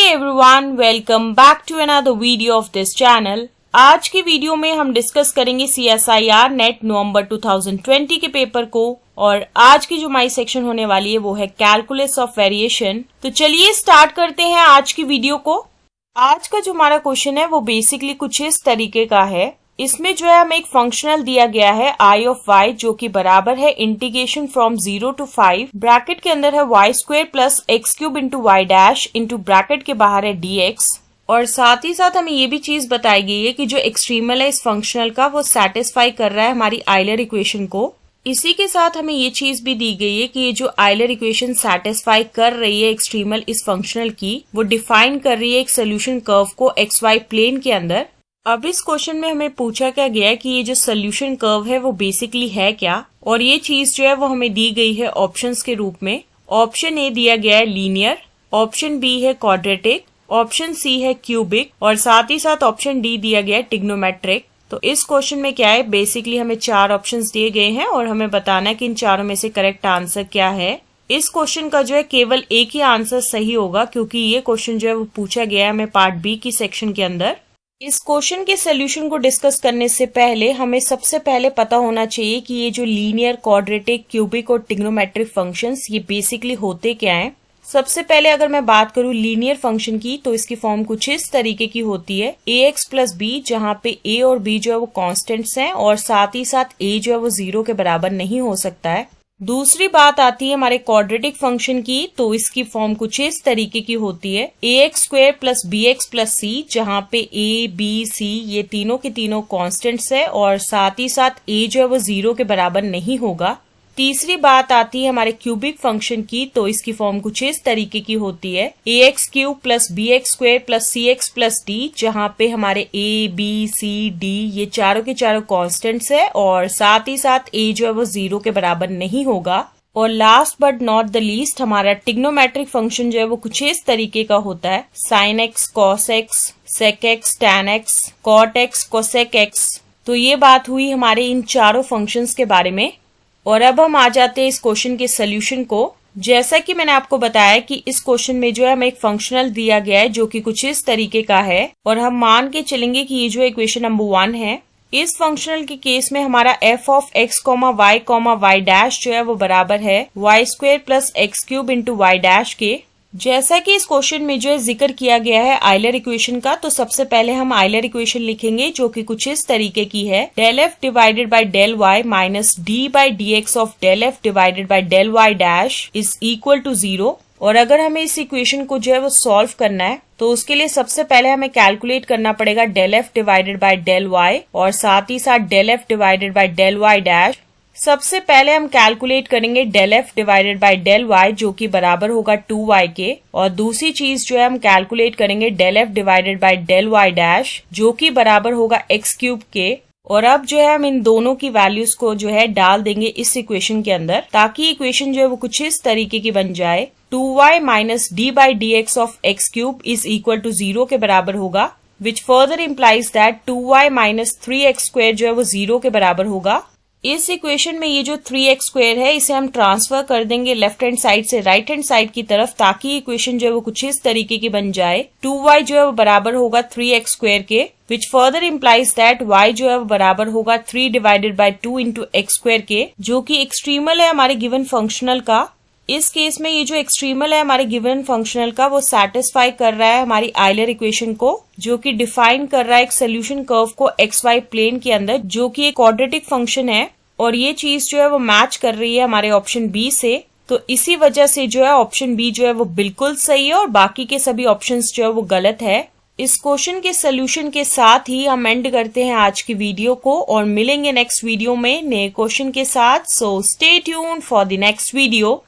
everyone, welcome back to another video of this channel। आज की video में हम डिस्कस करेंगे CSIR नेट नवंबर 2020 के पेपर को और आज की जो हमारी सेक्शन होने वाली है वो है कैलकुलस ऑफ वेरिएशन। तो चलिए स्टार्ट करते हैं आज की वीडियो को। आज का जो हमारा क्वेश्चन है वो बेसिकली कुछ इस तरीके का है। इसमें जो है हमें एक फंक्शनल दिया गया है I ऑफ y जो कि बराबर है इंटीग्रेशन फ्रॉम 0 to 5 ब्रैकेट के अंदर है y square plus x cube into y dash into bracket के बाहर है dx। और साथ ही साथ हमें ये भी चीज बताई गई है कि जो एक्सट्रीमल है इस फंक्शनल का वो सेटिस्फाई कर रहा है हमारी आइलर इक्वेशन को। इसी के साथ हमें ये चीज भी दी गई है कि ये जो आइलर इक्वेशन सेटिस्फाई कर रही है एक्सट्रीमल इस फंक्शनल की वो डिफाइन कर रही है एक सोल्यूशन कर्व को xy प्लेन के अंदर। अब इस क्वेश्चन में हमें पूछा क्या गया है कि ये जो सोल्यूशन कर्व है वो बेसिकली है क्या, और ये चीज जो है वो हमें दी गई है ऑप्शंस के रूप में। ऑप्शन ए दिया गया है लीनियर, ऑप्शन बी है क्वाड्रेटिक, ऑप्शन सी है क्यूबिक और साथ ही साथ ऑप्शन डी दिया गया है ट्रिग्नोमेट्रिक। तो इस क्वेश्चन में क्या है, बेसिकली हमें 4 ऑप्शंस दिए गए हैं और हमें बताना है कि इन चारों में से करेक्ट आंसर क्या है। इस क्वेश्चन का जो है केवल एक ही आंसर सही होगा क्योंकि ये क्वेश्चन जो है वो पूछा गया है हमें पार्ट बी की सेक्शन के अंदर। इस क्वेश्चन के सोल्यूशन को डिस्कस करने से पहले हमें सबसे पहले पता होना चाहिए कि ये जो लीनियर, क्वाड्रेटिक, क्यूबिक और ट्रिग्नोमेट्रिक फंक्शंस ये बेसिकली होते क्या हैं। सबसे पहले अगर मैं बात करूं लीनियर फंक्शन की तो इसकी फॉर्म कुछ इस तरीके की होती है ax प्लस b, जहाँ पे a और b जो है वो कॉन्स्टेंट्स हैं और साथ ही साथ a जो है वो 0 के बराबर नहीं हो सकता है। दूसरी बात आती है हमारे क्वाड्रेटिक फंक्शन की, तो इसकी फॉर्म कुछ इस तरीके की होती है ax square plus bx plus c, जहाँ पे a, b, c ये तीनों के तीनों कॉन्स्टेंट्स है और साथ ही साथ a जो है वो 0 के बराबर नहीं होगा। तीसरी बात आती है हमारे क्यूबिक फंक्शन की, तो इसकी फॉर्म कुछ इस तरीके की होती है ax cube plus bx square plus cx plus d, जहाँ पे हमारे a, b, c, d ये चारों के चारों कॉन्स्टेंट्स है और साथ ही साथ a जो है वो 0 के बराबर नहीं होगा। और last but not the least हमारा ट्रिग्नोमेट्रिक फंक्शन जो है वो कुछ इस तरीके का होता है sin x, cos x, sec x, tan x, cot x, cosec x। तो ये बात हुई हमारे इन चारों फंक्शंस के बारे में। और अब हम आ जाते हैं इस क्वेश्चन के सोल्यूशन को। जैसा कि मैंने आपको बताया कि इस क्वेश्चन में जो है हमें एक फंक्शनल दिया गया है जो कि कुछ इस तरीके का है और हम मान के चलेंगे कि ये जो इक्वेशन नंबर 1 है। इस फंक्शनल के केस में हमारा f of x, y dash जो है वो बराबर है y square plus x cube into y dash के। जैसा कि इस क्वेश्चन में जो है जिक्र किया गया है आइलर इक्वेशन का, तो सबसे पहले हम आइलर इक्वेशन लिखेंगे जो कि कुछ इस तरीके की है del f divided by del y minus d by d x of del f divided by del y dash is equal to 0। और अगर हमें इस इक्वेशन को जो है वो सॉल्व करना है तो उसके लिए सबसे पहले हमें कैलकुलेट करना पड़ेगा del f divided by del y और साथ ही साथ del f divided by del y dash. सबसे पहले हम कैलकुलेट करेंगे del f divided by del y जो कि बराबर होगा 2y के, और दूसरी चीज जो है हम कैलकुलेट करेंगे del f divided by del y dash जो कि बराबर होगा एक्स क्यूब के। और अब जो है हम इन दोनों की वैल्यूज को जो है डाल देंगे इस इक्वेशन के अंदर ताकि इक्वेशन जो है वो कुछ इस तरीके की बन जाए 2y minus d by d x of x cube is equal to 0 के बराबर होगा, which further implies that 2y minus 3x square जो है वो 0 के बराबर होगा। इस इक्वेशन में ये जो 3x स्क्वायर है इसे हम ट्रांसफर कर देंगे लेफ्ट हैंड साइड से राइट हैंड साइड की तरफ ताकि इक्वेशन जो है वो कुछ इस तरीके की बन जाए 2y जो है वो बराबर होगा 3x स्क्वायर के, विच फर्दर इम्प्लाइज दैट y जो है वो बराबर होगा 3 divided by 2 into x square के, जो कि एक्सट्रीमल है हमारे गिवन फंक्शनल का। इस केस में ये जो एक्सट्रीमल है हमारे गिवन फंक्शनल का वो सेटिस्फाई कर रहा है हमारी आइलर इक्वेशन को जो कि डिफाइन कर रहा है एक सोल्यूशन कर्व को xy प्लेन के अंदर जो कि एक क्वाड्रेटिक फंक्शन है, और ये चीज जो है वो मैच कर रही है हमारे ऑप्शन बी से। तो इसी वजह से जो है ऑप्शन बी जो है वो बिल्कुल सही है और बाकी के सभी ऑप्शंस जो है वो गलत है। इस क्वेश्चन के सोल्यूशन के साथ ही हम एंड करते हैं आज की वीडियो को और मिलेंगे नेक्स्ट वीडियो में नए क्वेश्चन के साथ। So stay tuned for the next video.